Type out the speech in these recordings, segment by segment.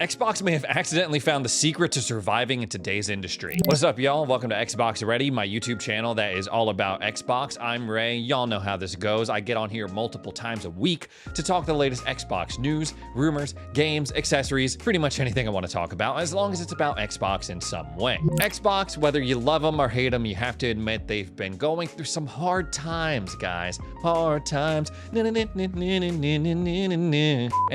Xbox may have accidentally found the secret to surviving in today's industry. What's up, y'all? Welcome to Xbox Ready, my YouTube channel that is all about Xbox. I'm Ray. Y'all know how this goes. I get on here multiple times a week to talk the latest Xbox news, rumors, games, accessories, pretty much anything I want to talk about, as long as it's about Xbox in some way. Xbox, whether you love them or hate them, you have to admit they've been going through some hard times, guys. Hard times. And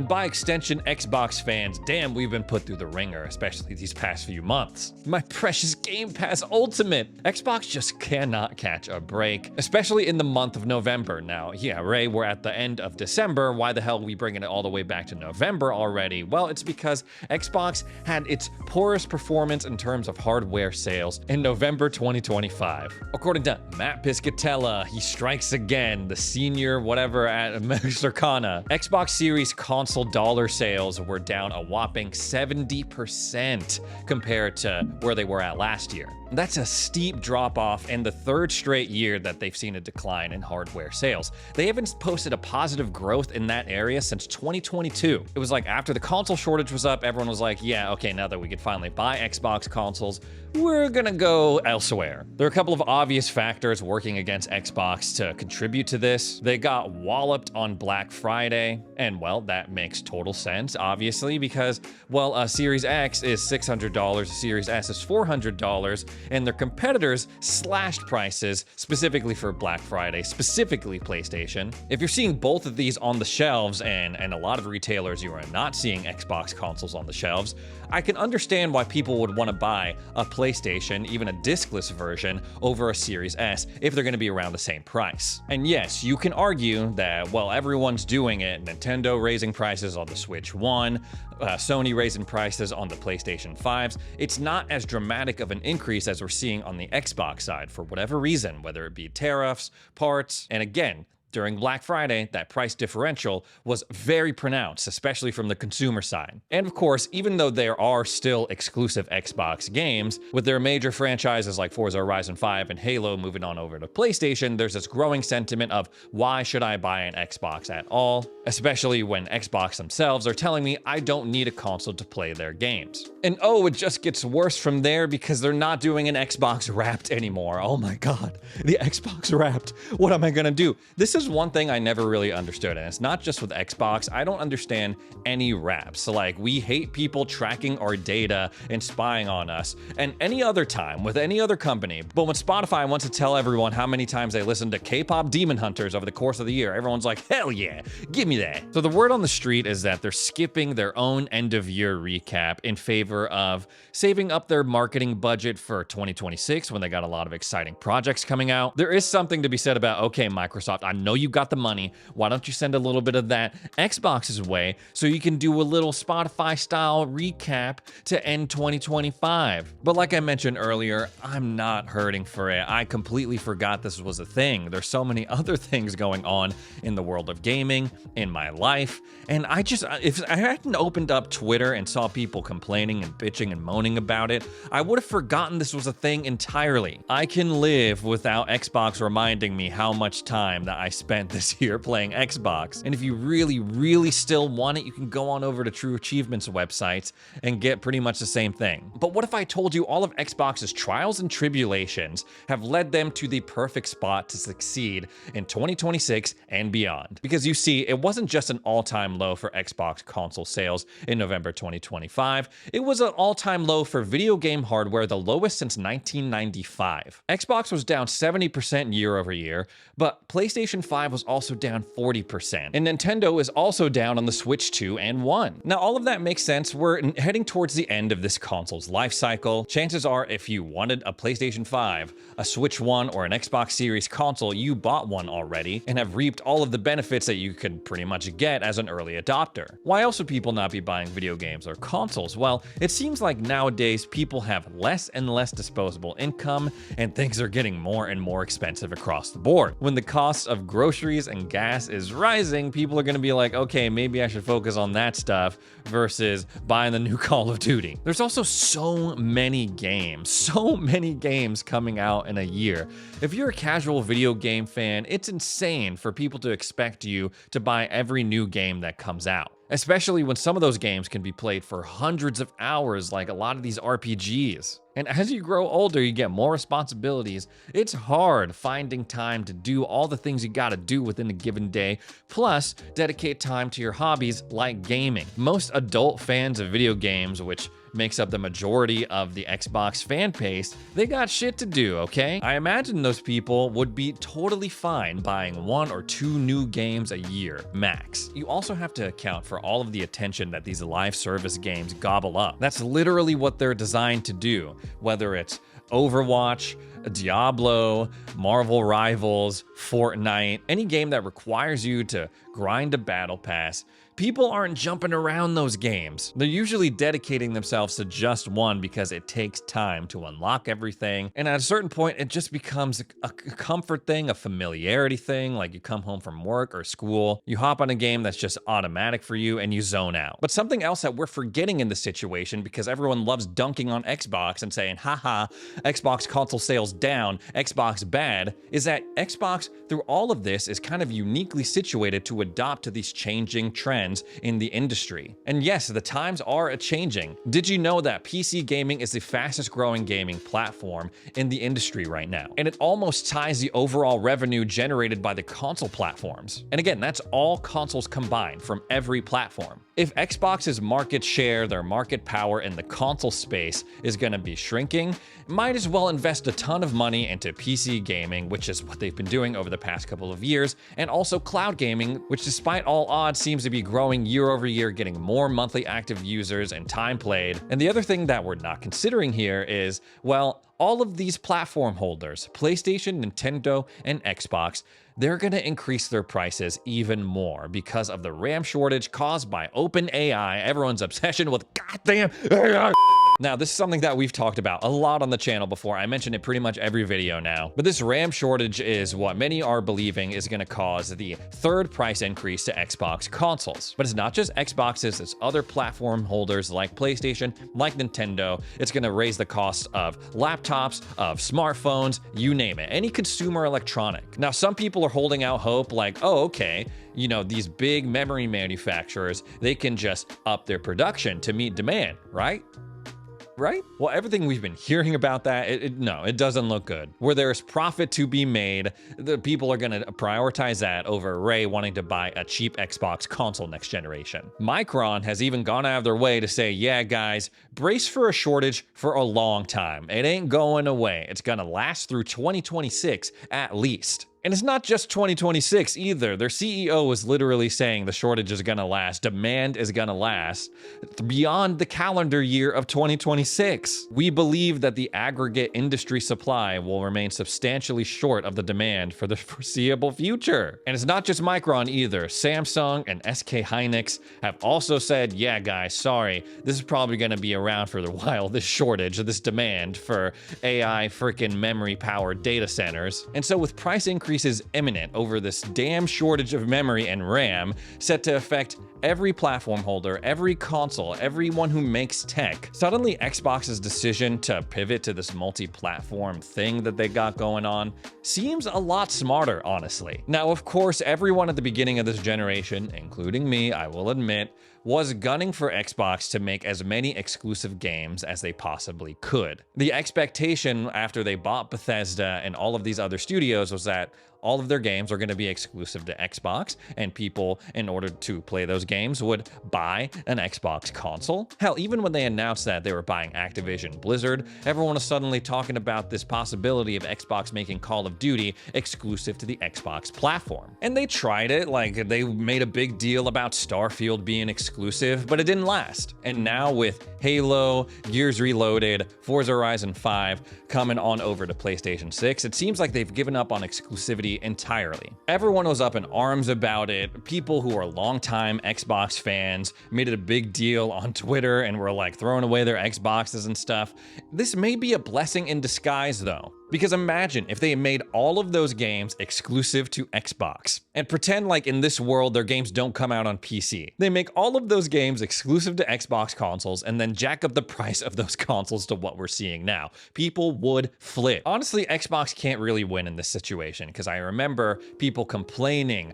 by extension, Xbox fans, damn, we've been put through the ringer, especially these past few months. My precious Game Pass Ultimate. Xbox just cannot catch a break, especially in the month of November. Now, yeah, Ray, we're at the end of December. Why the hell are we bringing it all the way back to November already? Well, it's because Xbox had its poorest performance in terms of hardware sales in November 2025. According to Matt Piscatella, he strikes again, the senior whatever at Circana. Xbox Series console dollar sales were down a whopping 70% compared to where they were at last year. That's a steep drop off and the third straight year that they've seen a decline in hardware sales. They haven't posted a positive growth in that area since 2022. It was like after the console shortage was up, everyone was like, yeah, okay, now that we could finally buy Xbox consoles, we're gonna go elsewhere. There are a couple of obvious factors working against Xbox to contribute to this. They got walloped on Black Friday, and well, that makes total sense, obviously, because, well, a Series X is $600, a Series S is $400, and their competitors slashed prices specifically for Black Friday, specifically PlayStation. If you're seeing both of these on the shelves, and a lot of retailers you are not seeing Xbox consoles on the shelves, I can understand why people would want to buy a PlayStation, even a discless version, over a Series S if they're going to be around the same price. And yes, you can argue that, well, everyone's doing it. Nintendo raising prices on the Switch 1, Sony raising prices on the PlayStation 5s. It's not as dramatic of an increase as we're seeing on the Xbox side for whatever reason, whether it be tariffs, parts, and again, during Black Friday, that price differential was very pronounced, especially from the consumer side. And of course, even though there are still exclusive Xbox games, with their major franchises like Forza Horizon 5 and Halo moving on over to PlayStation, there's this growing sentiment of why should I buy an Xbox at all? Especially when Xbox themselves are telling me I don't need a console to play their games. And oh, it just gets worse from there because they're not doing an Xbox Wrapped anymore. Oh my God, the Xbox Wrapped. What am I gonna do? This is one thing I never really understood, and it's not just with Xbox. I don't understand any wraps. So like, we hate people tracking our data and spying on us, and any other time with any other company. But when Spotify wants to tell everyone how many times they listen to K-pop Demon Hunters over the course of the year, everyone's like, hell yeah, give me that. So the word on the street is that they're skipping their own end-of-year recap in favor of saving up their marketing budget for 2026 when they got a lot of exciting projects coming out. There is something to be said about, okay, Microsoft, I know you got the money. Why don't you send a little bit of that Xbox's way so you can do a little Spotify style recap to end 2025? But like I mentioned earlier, I'm not hurting for it. I completely forgot this was a thing. There's so many other things going on in the world of gaming, in my life, and if I hadn't opened up Twitter and saw people complaining and bitching and moaning about it, I would have forgotten this was a thing entirely. I can live without Xbox reminding me how much time that I spent this year playing Xbox. And if you really still want it, you can go on over to True Achievements websites and get pretty much the same thing. But what if I told you all of Xbox's trials and tribulations have led them to the perfect spot to succeed in 2026 and beyond? Because you see, it wasn't just an all-time low for Xbox console sales in November 2025. It was an all-time low for video game hardware, the lowest since 1995. Xbox was down 70% year over year, but PlayStation 5 was also down 40%. And Nintendo is also down on the Switch 2 and 1. Now, all of that makes sense. We're heading towards the end of this console's life cycle. Chances are, if you wanted a PlayStation 5, a Switch 1, or an Xbox Series console, you bought one already and have reaped all of the benefits that you could pretty much get as an early adopter. Why else would people not be buying video games or consoles? Well, it seems like nowadays people have less and less disposable income, and things are getting more and more expensive across the board. When the cost of groceries and gas is rising, people are going to be like, okay, maybe I should focus on that stuff versus buying the new Call of Duty. There's also so many games coming out in a year. If you're a casual video game fan, it's insane for people to expect you to buy every new game that comes out. especially when some of those games can be played for hundreds of hours, like a lot of these RPGs. And as you grow older, you get more responsibilities. It's hard finding time to do all the things you gotta do within a given day, plus dedicate time to your hobbies like gaming. Most adult fans of video games, which makes up the majority of the Xbox fan base, they got shit to do, okay? I imagine those people would be totally fine buying 1 or 2 new games a year, max. You also have to account for all of the attention that these live service games gobble up. That's literally what they're designed to do, whether it's Overwatch, Diablo, Marvel Rivals, Fortnite, any game that requires you to grind a battle pass. People aren't jumping around those games. They're usually dedicating themselves to just one because it takes time to unlock everything. And at a certain point, it just becomes a comfort thing, a familiarity thing. Like you come home from work or school, you hop on a game that's just automatic for you and you zone out. But something else that we're forgetting in this situation, because everyone loves dunking on Xbox and saying, haha, Xbox console sales down, Xbox bad, is that Xbox, through all of this, is kind of uniquely situated to adopt to these changing trends in the industry. And yes, the times are a-changing. Did you know that PC gaming is the fastest growing gaming platform in the industry right now? And it almost ties the overall revenue generated by the console platforms. And again, that's all consoles combined from every platform. If Xbox's market share, their market power in the console space is going to be shrinking, might as well invest a ton of money into PC gaming, which is what they've been doing over the past couple of years, and also cloud gaming, which despite all odds seems to be growing year over year, getting more monthly active users and time played. And the other thing that we're not considering here is, well, all of these platform holders, PlayStation, Nintendo, and Xbox, they're going to increase their prices even more because of the RAM shortage caused by OpenAI, everyone's obsession with goddamn AI. Now, this is something that we've talked about a lot on the channel before. I mention it pretty much every video now. But this RAM shortage is what many are believing is going to cause the third price increase to Xbox consoles. But it's not just Xboxes, it's other platform holders like PlayStation, like Nintendo. It's going to raise the cost of laptops, of smartphones, you name it, any consumer electronic. Now, some people are holding out hope like, oh, okay, you know, these big memory manufacturers, they can just up their production to meet demand, right? Right? Well, everything we've been hearing about that, no, it doesn't look good. Where there's profit to be made, the people are going to prioritize that over Ray wanting to buy a cheap Xbox console next generation. Micron has even gone out of their way to say, yeah, guys, brace for a shortage for a long time. It ain't going away. It's going to last through 2026 at least. And it's not just 2026 either. Their CEO was literally saying the shortage is gonna last, demand is gonna last beyond the calendar year of 2026. We believe that the aggregate industry supply will remain substantially short of the demand for the foreseeable future. And it's not just Micron either. Samsung and SK Hynix have also said, yeah, guys, sorry, this is probably gonna be around for a while, this shortage, this demand for AI freaking memory powered data centers. And so with price increases imminent over this damn shortage of memory and RAM set to affect every platform holder, every console, everyone who makes tech, suddenly Xbox's decision to pivot to this multi-platform thing that they got going on seems a lot smarter, honestly. Now, of course, everyone at the beginning of this generation, including me, I will admit, was gunning for Xbox to make as many exclusive games as they possibly could. The expectation after they bought Bethesda and all of these other studios was that all of their games are going to be exclusive to Xbox, and people, in order to play those games, would buy an Xbox console. Hell, even when they announced that they were buying Activision Blizzard, everyone was suddenly talking about this possibility of Xbox making Call of Duty exclusive to the Xbox platform. And they tried it, like they made a big deal about Starfield being exclusive, but it didn't last. And now with Halo, Gears Reloaded, Forza Horizon 5 coming on over to PlayStation 6, it seems like they've given up on exclusivity entirely. Everyone was up in arms about it. People who are longtime Xbox fans made it a big deal on Twitter and were like throwing away their Xboxes and stuff. This may be a blessing in disguise though. Because imagine if they made all of those games exclusive to Xbox. And pretend like in this world their games don't come out on PC. They make all of those games exclusive to Xbox consoles and then jack up the price of those consoles to what we're seeing now. People would flip. Honestly, Xbox can't really win in this situation because I remember people complaining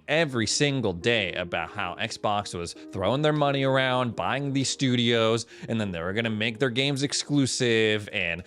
every single day about how Xbox was throwing their money around, buying these studios, and then they were gonna make their games exclusive and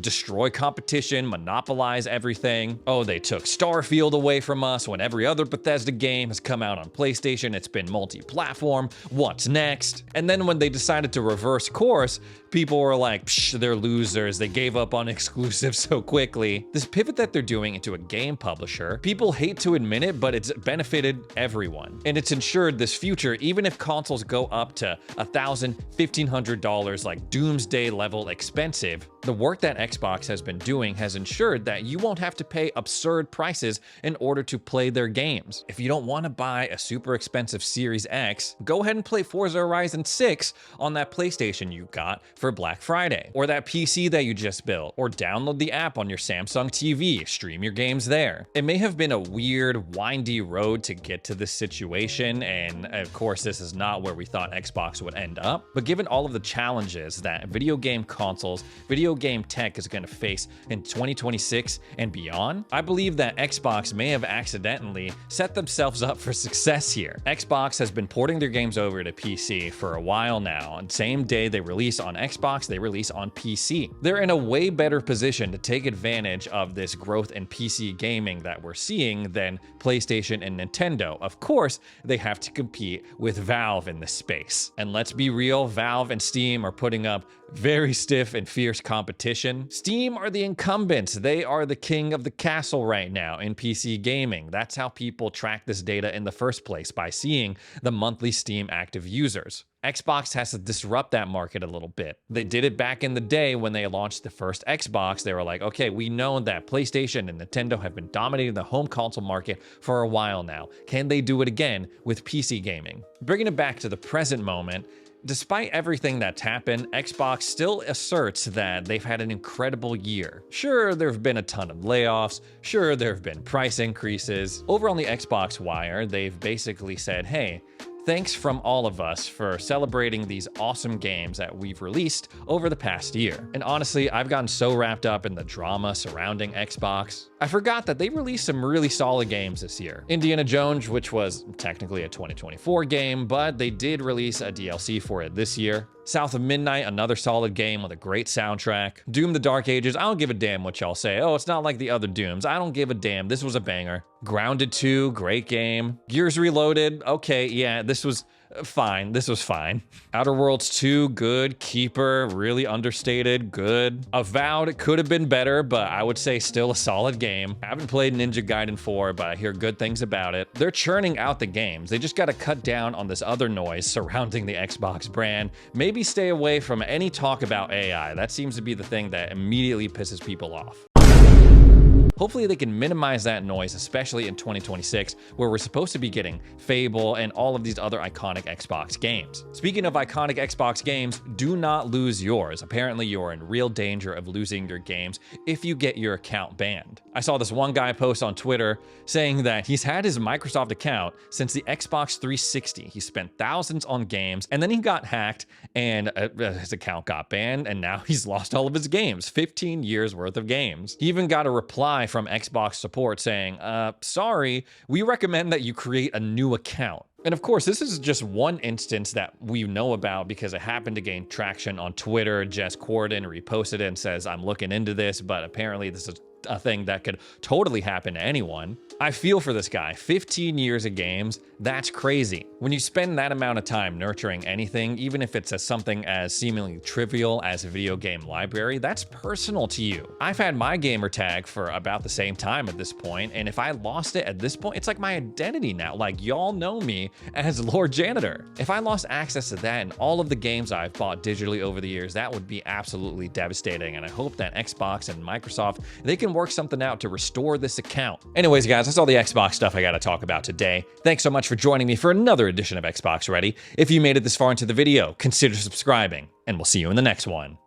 destroy competition, monopolize everything. Oh, they took Starfield away from us when every other Bethesda game has come out on PlayStation. It's been multi-platform. What's next? And then when they decided to reverse course, people were like, psh, they're losers. They gave up on exclusives so quickly. This pivot that they're doing into a game publisher, people hate to admit it, but it's benefited everyone. And it's ensured this future, even if consoles go up to $1,000, $1,500, like doomsday level expensive, the work that Xbox has been doing has ensured that you won't have to pay absurd prices in order to play their games. If you don't want to buy a super expensive Series X, go ahead and play Forza Horizon 6 on that PlayStation you got for Black Friday, or that PC that you just built, or download the app on your Samsung TV, stream your games there. It may have been a weird, windy road to get to this situation, and of course this is not where we thought Xbox would end up, but given all of the challenges that video game consoles, video game tech is going to face in 2026 and beyond, I believe that Xbox may have accidentally set themselves up for success here. Xbox has been porting their games over to PC for a while now, and same day they release on Xbox, they release on PC. They're in a way better position to take advantage of this growth in PC gaming that we're seeing than PlayStation and Nintendo. Of course, they have to compete with Valve in this space. And let's be real, Valve and Steam are putting up very stiff and fierce competition. Steam are the incumbents. They are the king of the castle right now in PC gaming. That's how people track this data in the first place, by seeing the monthly Steam active users. Xbox has to disrupt that market a little bit. They did it back in the day when they launched the first Xbox. They were like, okay, we know that PlayStation and Nintendo have been dominating the home console market for a while now. Can they do it again with PC gaming? Bringing it back to the present moment, despite everything that's happened, Xbox still asserts that they've had an incredible year. Sure, there have been a ton of layoffs. Sure, there have been price increases. Over on the Xbox Wire, they've basically said, hey, thanks from all of us for celebrating these awesome games that we've released over the past year. And honestly, I've gotten so wrapped up in the drama surrounding Xbox, I forgot that they released some really solid games this year. Indiana Jones, which was technically a 2024 game, but they did release a DLC for it this year. South of Midnight, another solid game with a great soundtrack. Doom: The Dark Ages, I don't give a damn what y'all say. Oh, it's not like the other Dooms. I don't give a damn. This was a banger. Grounded 2, great game. Gears Reloaded, okay, yeah, this was fine. This was fine. Outer Worlds 2, good. Keeper, really understated, good. Avowed, it could have been better, but I would say still a solid game. I haven't played Ninja Gaiden 4, but I hear good things about it. They're churning out the games. They just got to cut down on this other noise surrounding the Xbox brand. Maybe stay away from any talk about AI. That seems to be the thing that immediately pisses people off. Hopefully they can minimize that noise, especially in 2026, where we're supposed to be getting Fable and all of these other iconic Xbox games. Speaking of iconic Xbox games, do not lose yours. Apparently you're in real danger of losing your games if you get your account banned. I saw this one guy post on Twitter saying that he's had his Microsoft account since the Xbox 360. He spent thousands on games, and then he got hacked and his account got banned, and now he's lost all of his games, 15 years worth of games. He even got a reply from Xbox support saying, sorry, we recommend that you create a new account. And of course, this is just one instance that we know about because it happened to gain traction on Twitter. Jess Corden reposted it and says, I'm looking into this, but apparently this is a thing that could totally happen to anyone. I feel for this guy. 15 years of games, that's crazy. When you spend that amount of time nurturing anything, even if it's something as seemingly trivial as a video game library, that's personal to you. I've had my gamer tag for about the same time at this point, and if I lost it at this point, it's like my identity now. Like, y'all know me as Lord Janitor. If I lost access to that and all of the games I've bought digitally over the years, that would be absolutely devastating, and I hope that Xbox and Microsoft, they can work something out to restore this account. Anyways, guys, that's all the Xbox stuff I gotta talk about today. Thanks so much for joining me for another edition of Xbox Ready. If you made it this far into the video, consider subscribing, and we'll see you in the next one.